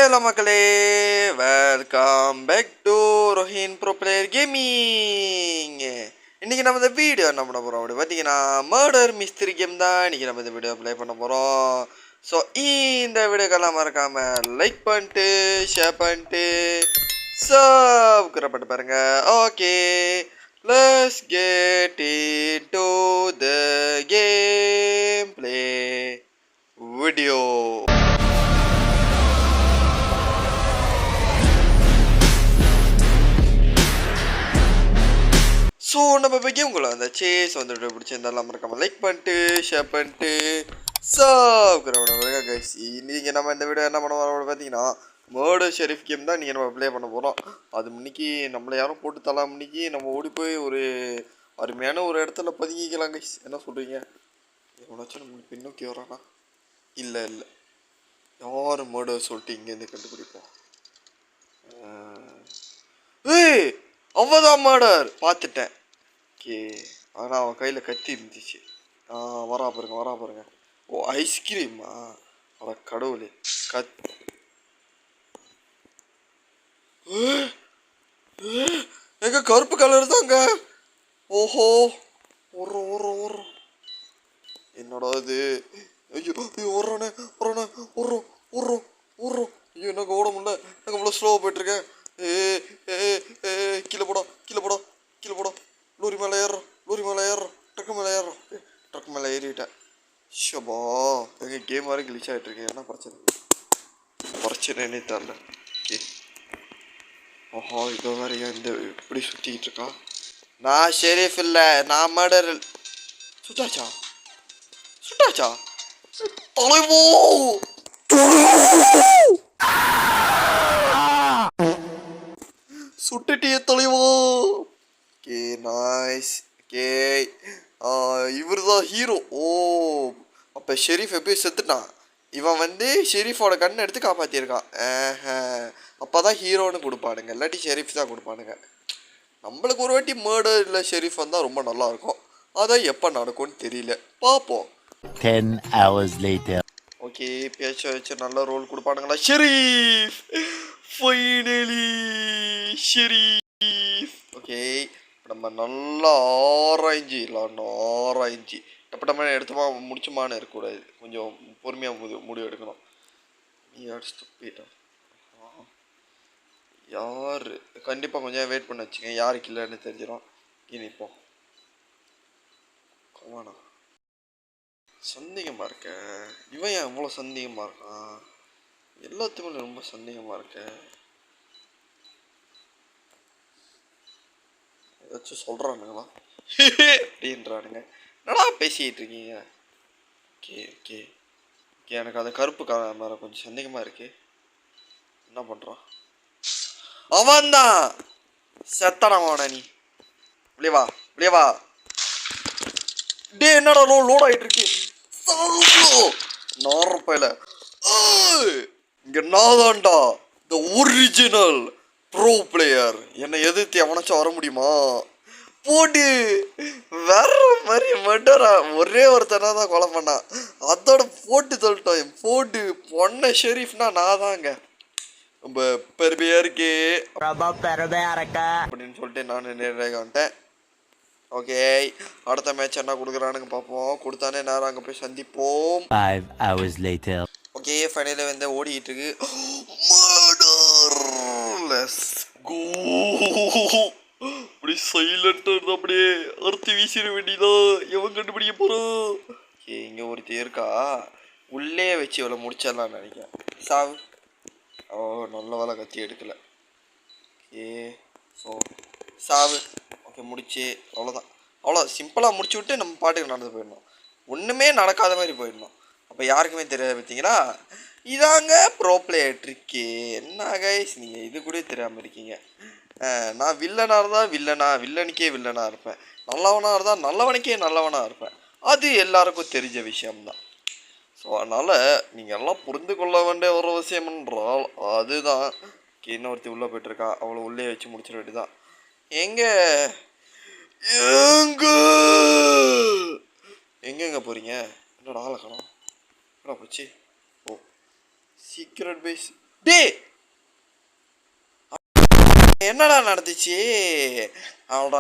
Hello மக்களே, welcome back to Rohin bro player gaming. இன்றைக்கி நம்ம இந்த வீடியோ என்ன பண்ண போகிறோம் அப்படி பார்த்தீங்கன்னா மர்டர் மிஸ்திரி கேம் தான் இன்றைக்கி நம்ம இந்த வீடியோ ப்ளே பண்ண போகிறோம். ஸோ இந்த வீடியோக்கெல்லாம் மறக்காமல் லைக் பண்ணிட்டு ஷேர் பண்ணிட்டு சப்ஸ்கிரைப் பாருங்கள். Okay, let's get into the game play video. So நம்ம போய் உங்களை அந்த சேஸ் வந்துட்டு பிடிச்சிருந்தாலும் மறக்காமல் லைக் பண்ணிட்டு ஷேர் பண்ணிட்டு சப்ஸ்கிரைப் கைஸ். இன்றைக்கி நம்ம இந்த வீடியோ என்ன பண்ண போகிறோம் பார்த்தீங்கன்னா மர்டர் ஷெரீஃப் கேம் தான் இன்றைக்கி நம்ம ப்ளே பண்ண போகிறோம். அது முன்னிக்கு நம்மளை யாரும் போட்டு தரலாம். முன்னிக்கு நம்ம ஓடி போய் ஒரு அருமையான ஒரு இடத்துல பதுங்கிக்கலாம் கைஸ். என்ன சொல்கிறீங்க? எவனாச்சும் நம்மளுக்கு பின்னோக்கி வரானா? இல்லை யார் மர்டர் சொல்லிட்டு இங்கேருந்து கண்டுபிடிப்போம். ஏய், அவதான் மர்டர் பார்த்துட்டேன். ஓகே, ஆனால் அவன் கையில் கத்தி இருந்துச்சு. வரா பாருங்க. ஓ, ஐஸ்கிரீமா? அவ கடவுளே, எங்க கருப்பு கலர் தாங்க. ஓஹோ, ஓடுறோம். என்னடா இது? ஐயோ ஓடுறானே. ஐயோ, எனக்கு ஓட முடியல. எனக்கு இவ்வளோ ஸ்லோவாக போயிட்டுருக்கேன். கீழே போடா. லூரி மேலே ஏறுறோம். ட்ரக் மேலே ஏறிட்டேன். ஷபா, எங்கள் கேம் வரை கிளிச் ஆகிட்டுருக்கேன். என்ன பிரச்சனைன்னு தெரியல. ஓகே, ஓஹோ, இதோ வேறையா இந்த இப்படி சுற்றிக்கிட்டு இருக்கா. நான் ஷெரீஃப் இல்லை, நான் மர்டர். சுட்டாச்சா தலைவோ. சுட்டுட்டிய தலைவோ. Okay, nice. ஓகே, இவர் தான் ஹீரோ. ஓ, அப்போ ஷெரீஃப் எப்பயும் செத்துட்டான். இவன் வந்து ஷெரீஃபோட கண்ணை எடுத்து காப்பாற்றிருக்கான். அப்போ தான் ஹீரோன்னு கொடுப்பானுங்க, இல்லாட்டி ஷெரீஃப் தான் கொடுப்பானுங்க. நம்மளுக்கு ஒரு வாட்டி மர்டர் இல்லை ஷெரீஃப் வந்தால் ரொம்ப நல்லாயிருக்கும். அதான் எப்போ நடக்கும்னு தெரியல, பார்ப்போம். 10 hours later. ஓகே, பேச்ச வச்சு நல்ல ரோல் கொடுப்பானுங்களா? Sheriff, finally sheriff. ஓகே, நம்ம நல்லா ஆராய்ஞ்சி டப்பட்டமாக எடுத்துமா முடிச்சுமான்னு இருக்கக்கூடாது. கொஞ்சம் பொறுமையாக முடிவு எடுக்கணும். நீ அடிச்சுட்டு போயிட்டா யார்? கண்டிப்பாக கொஞ்சம் வெயிட் பண்ண வச்சுங்க, யாருக்கு இல்லைன்னு தெரிஞ்சிடும். இனிப்போம் கவானா. சந்தேகமாக இருக்க. இவன் ஏன் அவ்வளோ சந்தேகமாக இருக்கான்? எல்லாத்துக்குமே ரொம்ப சந்தேகமாக இருக்க. ஏதாச்சும் சொல்கிறானுங்களா அப்படின்றானுங்க. என்னடா பேசிக்கிட்டு இருக்கீங்க? ஓகே, எனக்கு அந்த கருப்பு மேலே கொஞ்சம் சந்தேகமாக இருக்கு. என்ன பண்ணுறான்? அவன்தான் செத்தனவான. நீ வெளியே வா. டே, என்னடா லோட் ஆகிட்டு இருக்கு? நாரப்பையில இங்க நாதான்டா த ஒரிஜினல் ப்ரோ பிளேயர். என்னை எதிர்த்து எவனாச்சும் வர முடியுமா? போட்டு வேற மாதிரி மர்டரா ஒரே ஒருத்தனா தான் கொலை பண்ணான். அதோட போட்டு சொல்லிட்டோம். போட்டு பொண்ண ஷெரீஃப்னா நான் தாங்க. ரொம்ப பெருமையா இருக்கே அப்படின்னு சொல்லிட்டு நான் நேராக வந்துட்டேன். ஓகே, அடுத்த மேட்ச் என்ன கொடுக்குறானுங்க பார்ப்போம். கொடுத்தானே நேரம் அங்கே போய் சந்திப்போம். 5 hours later. ஓகே, ஃபைனலி வந்து ஓடிக்கிட்டு இருக்கு. Murder, let's go. அப்படி சைலண்டாக இருந்தால் அப்படியே அறுத்து வீசிட வேண்டியதான். எவன் கண்டுபிடிக்க போகிறான்? ஓகே, இங்கே ஒருத்தி இருக்கா. உள்ளே வச்சு இவ்வளோ முடிச்சிடலான்னு நினைக்கிறேன். சாவு. ஓ, நல்ல வேலை கத்தி எடுக்கலை. ஓகே, ஸோ சாவு. ஓகே, முடிச்சு. அவ்வளோ சிம்பிளாக முடிச்சு விட்டு நம்ம பாட்டுக்கு நடந்து போயிடணும். ஒன்றுமே நடக்காத மாதிரி போயிடணும். அப்போ யாருக்குமே தெரியாது. பார்த்தீங்களா, இதாங்க ப்ரோ பிளேயர் ட்ரிக்கு. என்ன கைஸ், நீங்கள் இது கூட தெரியாமல் இருக்கீங்க. நான் வில்லனாக இருந்தால் வில்லனுக்கே வில்லனாக இருப்பேன். நல்லவனாக இருந்தால் நல்லவனாக இருப்பேன். அது எல்லாருக்கும் தெரிஞ்ச விஷயம்தான். ஸோ அதனால் நீங்கள் எல்லாம் புரிந்து கொள்ள வேண்டிய ஒரு விஷயம் என்றால் அதுதான். இன்னொருத்தி உள்ளே போய்ட்டுருக்கா, அவளை உள்ளே வச்சு முடிச்சிட வேண்டியதான். எங்கெங்க போகிறீங்க? என்னோட ஆளை காணோம். என்ன போச்சு? ஓ, சீக்ரெட் பேஸ். டேய் என்னடா நடந்துச்சு அவடா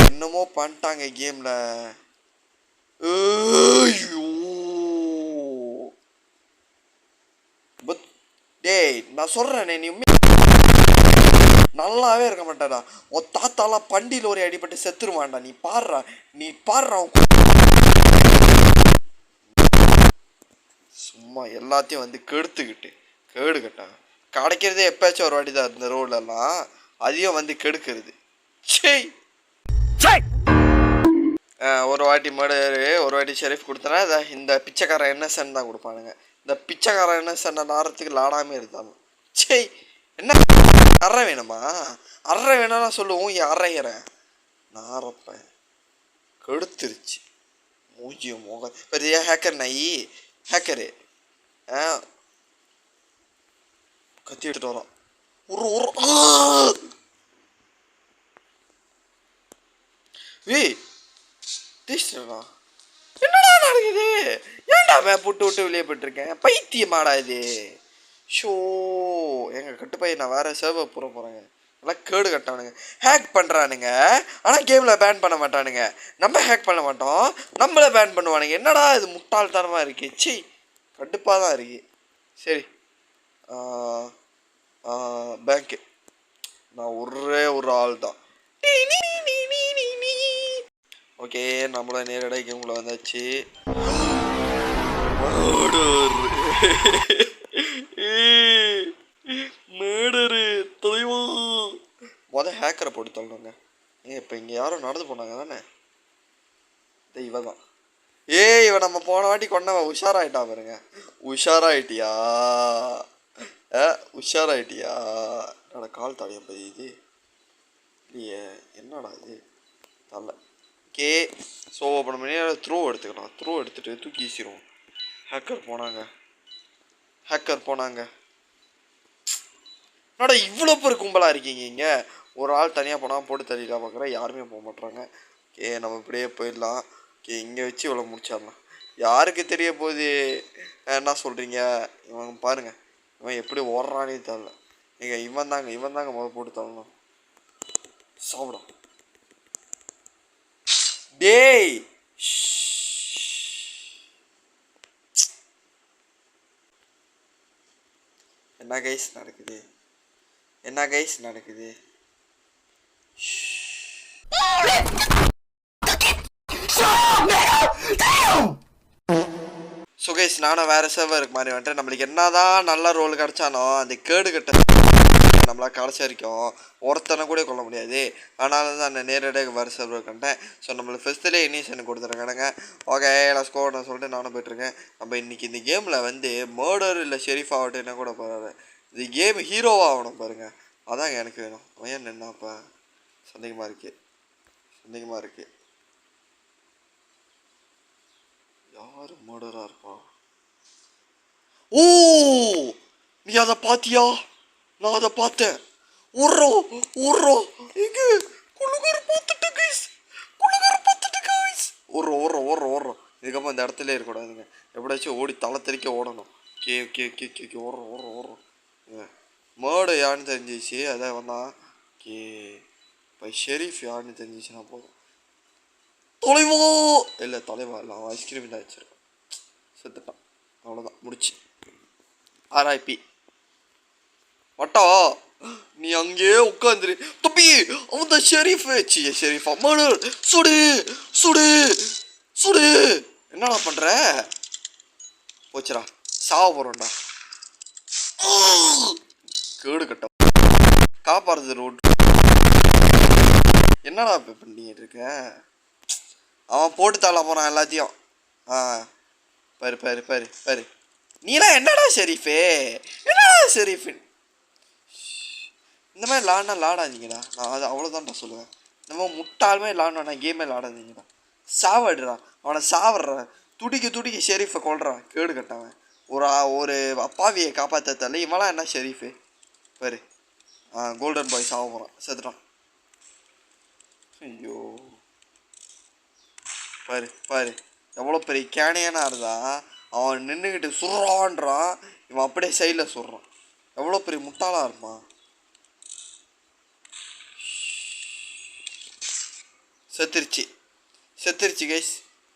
என்னமோ பண்ணிட்டாங்க கேம்ல. ஐயோ டேய் நான் சொல்றேனே நீ நல்லாவே இருக்க மாட்டாடா. உன் தாத்தாலாம் பண்டியில் ஒரு அடிபட்டு செத்துருவான்டா. நீ பாடுறா சும்மா எல்லாத்தையும் வந்து கெடுத்துக்கிட்டு கேடுகட்டாங்க. கிடைக்கிறதே எப்பயாச்சும் ஒரு வாட்டி தான் இந்த ரோட்லலாம், அதையும் வந்து கெடுக்கிறது. சரி ஒரு வாட்டி மர்டரு ஒரு வாட்டி ஷெரீஃப் கொடுத்தனா இந்த பிச்சைக்காரன் என்னசன் தான் கொடுப்பானுங்க. இந்த பிச்சைக்காரன் என்னசன் நாரத்துக்கு லாடாமே இருந்தாலும் சரி என்ன அற வேணுமா? அற வேணா சொல்லுவோம். அறையிறேன் நாரப்பேன் கெடுத்துருச்சு மூஞ்சிய மோக பெரிய ஹேக்கர் நாயி ஹேக்கரு கத்தி எடுத்துட்டு வரோம். என்னடா நடக்குது? ஏன்டா புட்டு விட்டு வெளியே போயிட்டுருக்கேன்? பைத்தியமாடா இது. ஷோ எங்க கட்டுப்பை நான் வேற சர்வர் போகிறேங்க. எல்லாம் கேடு கட்டானுங்க. ஹேக் பண்ணுறானுங்க ஆனால் கேமில் பேன் பண்ண மாட்டானுங்க. நம்ம ஹேக் பண்ண மாட்டோம், நம்மளை பேன் பண்ணுவானுங்க. என்னடா இது முட்டாள்தனமாக இருக்கு. சி கடுப்பாக தான் இருக்கு. சரி பேங்க்கு நான் ஒரே ஒரு ஆள் தான். ஓகே நம்மள நேரடியாக கேம்குள்ளே வந்தாச்சு. மேடரு தலைவா ஹேக்கரை போட்டு தள்ளணுங்க. இப்போ இங்கே யாரும் நடந்து போனாங்க தானே? இவ தான். இவன் நம்ம போன வாட்டி கொண்டவன் உஷாராயிட்டா பாருங்க. உஷாராயிட்டியா என்னோட கால் தாடியா பதியுது இல்லையே, என்னடா இது தலை. ஓகே ஸோ இப்போ நம்ம நேரம் த்ரோ எடுத்துக்கலாம். த்ரோ எடுத்துகிட்டு தூக்கி வீசிடுவோம். ஹேக்கர் போனாங்க. என்னடா இவ்வளோ பேர் கும்பலாக இருக்கீங்க இங்கே? ஒரு ஆள் தனியாக போனால் போட்டு தள்ளிடலாம் பார்க்குறேன். யாருமே போக மாட்றாங்க. ஓகே நம்ம இப்படியே போயிடலாம். ஓகே இங்கே வச்சு இவ்வளோ முடிச்சிடலாம். யாருக்கு தெரிய போகுது என்ன சொல்கிறீங்க? இவன் பாருங்கள், இவன் எப்படி ஓடுறானே தெரியல. இவன் தாங்க முதல் போட்டு தள்ளணும். சாப்பிடும் டேய். என்ன கைஸ் நடக்குது? ஸோ கைஸ் நானும் வேறு சர்வருக்கு மாதிரி வந்துட்டு நம்மளுக்கு என்னதான் நல்ல ரோல் கிடச்சானோ அந்த கேடு கட்ட நம்மளால் கடைசி வரைக்கும் ஒருத்தனை கூட கொள்ள முடியாது. ஆனாலும் தான் அந்த நேரடியாக வேறு சர்வர் கண்டேன். ஸோ நம்மளுக்கு ஃபஸ்ட்டுலேயே இனிஷன் கொடுத்துருக்கானுங்க. ஓகே எல்லாம் ஸ்கோர்னு சொல்லிட்டு நானும் போய்ட்டுருக்கேன். நம்ம இன்றைக்கி இந்த கேமில் வந்து மர்டர் இல்லை ஷெரீஃப் ஆகட்டும் என்ன கூட பரவாயில்ல, இந்த கேம் ஹீரோவாக ஆகணும் பாருங்கள். அதாங்க எனக்கு வேணும். அவன் ஏன் நின்னாப்பா சந்தேகமாக இருக்கு. யார் மர்டராக இருப்பான்? ஓ நீ அதை பார்த்தியா? நான் அதை பார்த்தேன். ஓடுறோம் எங்க குழுகர் பார்த்துட்டு கைஸ். ஓடுறோம். இதுக்கப்புறம் இந்த இடத்துல இருக்கக்கூடாதுங்க. எப்படியாச்சும் ஓடி தலை தெறிக்க ஓடணும். கே ஓடுறோம். மேர்டு யாருன்னு தெரிஞ்சிச்சு. அதான் வந்தான். கே இப்போ ஷெரீஃப் யாருன்னு தெரிஞ்சிச்சுன்னா போதும். தலைவா இல்லை அவன் ஐஸ்கிரீம் தான் வச்சிருக்கான். செத்துட்டான். அவ்வளோதான் முடிச்சு. ஆர்ஐபி வட்டா நீ அங்கேயே உட்காந்துரு தம்பி. அவன் தான் ஷெரீஃபா மர்டர். சுடு என்னடா பண்ற? போச்சுடா சாவ போறோம்டா. கேடு கட்ட காப்பாடுறது ரோட். என்னடா இப்போ பண்ணிட்டு இருக்க? அவன் போட்டு தள்ள போறான் எல்லாத்தையும். பாரு நீலாம் என்னடா ஷெரீஃபு? இந்த மாதிரி லாடாதீங்கடா. நான் அது அவ்வளோதான்டா சொல்லுவேன். இந்த மாதிரி முட்டாளுமே லாடா கேமே லாடாதீங்கடா. சாவடுறா அவனை சாவட்றான். துடிக்க ஷெரீஃபை கொள்றான். கேடு கட்டவன். ஒரு அப்பாவியை காப்பாற்ற தரல. இவெல்லாம் என்ன ஷெரீஃபு பாரு. கோல்டன் பாய் சாவ போகிறான். செத்துட்டான். ஐயோ பாரு எவ்வளோ பெரிய கேனையானா இருந்தா அவன் நின்றுக்கிட்டு சுடுறான்றான், இவன் அப்படியே சைடில் சுடுறான். எவ்வளோ பெரிய முட்டாளாக இருப்பான். செத்துருச்சு கைஸ்.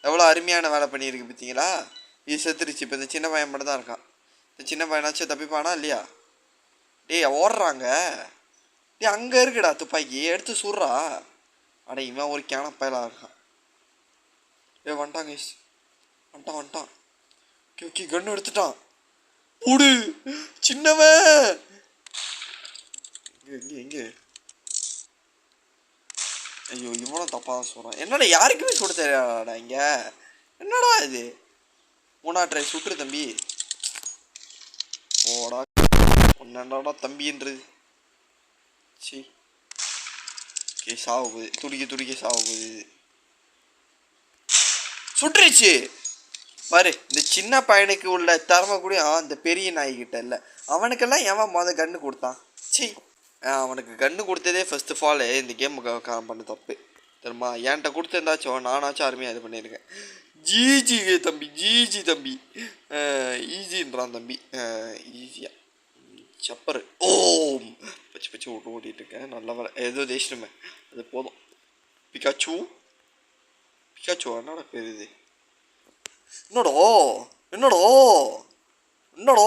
எவ்வளோ அருமையான வேலை பண்ணியிருக்கு பார்த்தீங்களா. இது செத்துருச்சு. இப்போ இந்த சின்ன பையன் மட்டும் தான் இருக்கான். இந்த சின்ன பையனாச்சும் தப்பிப்பானா இல்லையா? டேய் ஓடுறாங்க. டேய் அங்கே இருக்குடா துப்பாக்கி, எடுத்து சுடுறா. அட இவன் ஒரு கேனப்பயலாக இருக்கான். வந்துட்டான் கைஸ், வந்துட்டான். ஓகே கன்று எடுத்துட்டான். போடு சின்னவன். எங்கே ஐயோ இவனும் தப்பாக தான் சொல்கிறான். என்னடா யாருக்குமே சுட தெரியாதாடா இங்கே. என்னடா இது? மூணா ட்ரை சுட்டுரு தம்பி. ஓடா என்னடா தம்பின்றது. சி ஓகே சாவு போகுது. துடிக்க சாவு போகுது. சுட்டுருச்சு பாரு. இந்த சின்ன பையனுக்கு உள்ள திறமை கூட அந்த பெரிய நாய்கிட்ட இல்லை. அவனுக்கெல்லாம் எவன் கன்று கொடுத்தான்? சி அவனுக்கு கன்று கொடுத்ததே ஃபர்ஸ்ட் ஆஃப் ஆல் இந்த கேமுக்கு பண்ண தப்பு தெரியுமா. என்கிட்ட கொடுத்துருந்தாச்சும் நானாச்சும் அருமையாக இது பண்ணியிருக்கேன். ஜிஜி தம்பி ஈஸின்றான் தம்பி. ஈஸியாக சப்பரு ஓம் பச்சு ஓட்டிகிட்டு இருக்கேன். நல்ல வேலை ஏதோ தேசணுமே, அது போதும். பிகாச்சு என்னடா பேர் இது? என்னடோ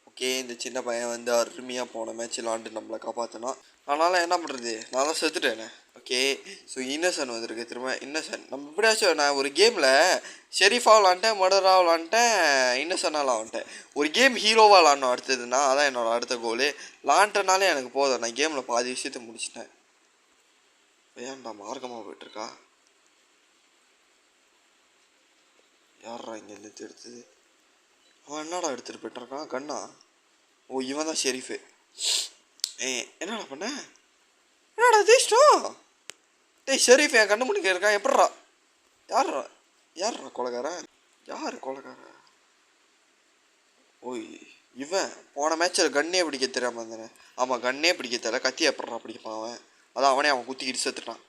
ஓகே இந்த சின்ன பையன் வந்து அருமையாக போன மேட்ச் விளாண்டு நம்மளை காப்பாற்றினான். அதனால் என்ன பண்ணுறது, நான் தான் செத்துட்டேனே. ஓகே ஸோ இன்னசென்ட் வந்திருக்கு திரும்ப. இன்னசென்ட் நம்ம எப்படியாச்சும் நான் ஒரு கேமில் ஷெரீஃபாக விளாண்டேன், மர்டராக விளாண்டேன், இன்னசென்ட்டாக விளாண்டேன். ஒரு கேம் ஹீரோவாக விளாடணும் அடுத்ததுன்னா. அதான் என்னோடய அடுத்த கோலு. விளாண்டனாலே எனக்கு போதும். நான் கேமில் பாதி விஷயத்தை முடிச்சிட்டேன். ஏன்டா மார்க்கமாக போயிட்டுருக்கா? யாரா இங்கே நிறுத்தி எடுத்தது? அவன் என்னடா எடுத்துகிட்டு போயிட்டுருக்கான் கண்ணா? ஓ இவன் தான் ஷெரீஃபு. என்னடா பண்ண? என்னடா தேஷ்டம்? டேய் ஷெரீஃப் என் கண்ணு முடிக்க இருக்கான். எப்பட்றா? யார்ரா கொலைகாரன்? யார் கொலைகாரன்? ஓய் இவன் போன மேட்ச்சில் கண்ணே பிடிக்க தெரியாமல் இருந்தானே. ஆமாம் கண்ணே பிடிக்க தெரியல, கத்தியை எப்பட்றா பிடிப்பான் அவன். அதான் அவன் குத்திக்கிட்டு செத்துட்டான்.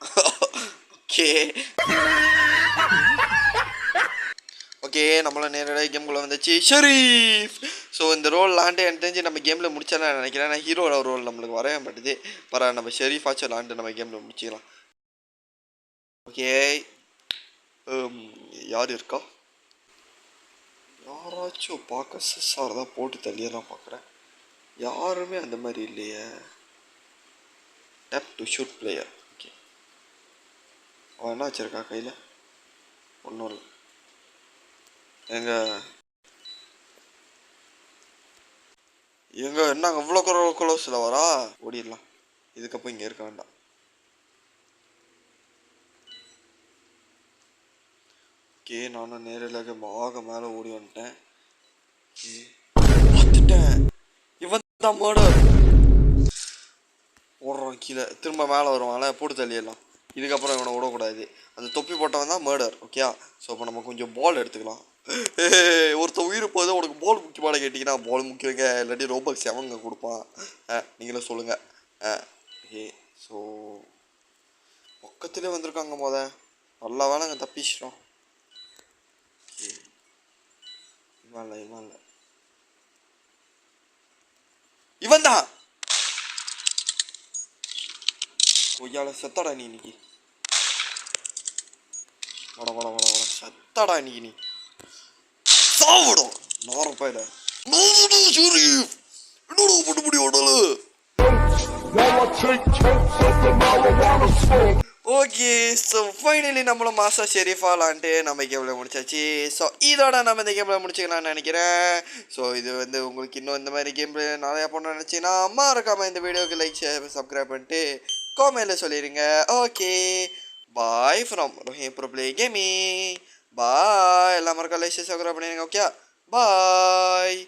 ஓகே நம்மள நேரடியாக கேம்குள்ளே வந்துச்சு ஷெரீஃப். ஸோ இந்த ரோல் லாண்டு எனக்கு தெரிஞ்சு நம்ம கேமில் முடிச்சாலும் நினைக்கிறேன். நான் ஹீரோட ரோல் நம்மளுக்கு வரவே மாட்டுது. நம்ம ஷெரீஃபாச்சும் லாண்டு நம்ம கேமில் முடிச்சிக்கலாம். ஓகே யார் இருக்கா? யாராச்சும் பார்க்க சிஸ்ஸாக தான் போட்டு தள்ளியெல்லாம் பார்க்குறேன். யாருமே அந்த மாதிரி இல்லையே. Tape to shoot player. Okay அவன் என்ன வச்சுருக்கா கையில்? ஒன்றும் இல்லை. எங்க என்னங்க இவ்வளோ க்ளோஸில் வரா? ஓடிடலாம். இதுக்கப்புறம் இங்கே இருக்க வேண்டாம். ஓகே நானும் நேரில் மேலே ஓடி வந்துட்டேன். பார்த்துட்டேன். இவன் தான் மர்டர். ஓடுறான் கீழே, திரும்ப மேலே வருவான்ல, போட்டு தள்ளிடலாம். இதுக்கப்புறம் இவனை விடக்கூடாது. அந்த தொப்பி போட்டவன் தான் மர்டர். ஓகே ஸோ இப்போ நம்ம கொஞ்சம் பால் எடுத்துக்கலாம். ஒருத்தர் உயிர் போகுது, உனக்கு பால் முக்கியமான கேட்டிங்கன்னா பால் முக்கியங்க, இல்லாட்டி ரோபக்ஸ் எவங்க கொடுப்பான் நீங்களே சொல்லுங்கள். ஓகே ஸோ பக்கத்துலேயே வந்திருக்காங்க. நல்லா வேலைங்க தப்பிச்சிட்டோம். ஓகே இவன் தான் கொய்யால செத்தாடா நீ இன்னைக்கு. வட செத்தாடா இன்னைக்கு நீ. சாவிடும் நாரப்பாயிட. என்னோட போட்டு முடியும் உடலு. ஓகே ஸோ ஃபைனலி நம்மள மாசா ஷெரீஃபாலான்ட்டு நம்ம கேமில் முடிச்சாச்சு. ஸோ இதோட நம்ம இந்த கேமில் முடிச்சுக்கலாம்னு நினைக்கிறேன். ஸோ இது வந்து உங்களுக்கு இன்னும் இந்த மாதிரி கேமில் நிறையா பண்ண நினச்சிங்கன்னா மறக்காமல் இந்த வீடியோக்கு லைக் ஷேர் சப்ஸ்கிரைப் பண்ணிட்டு காமெண்ட்டில் சொல்லிடுங்க. Okay bye from Rohim bro play gaming. Bye. எல்லாம் மறக்காம லைக் ஷேர் சப்ஸ்கிரைப் பண்ணிடுங்க. ஓகே பாய்.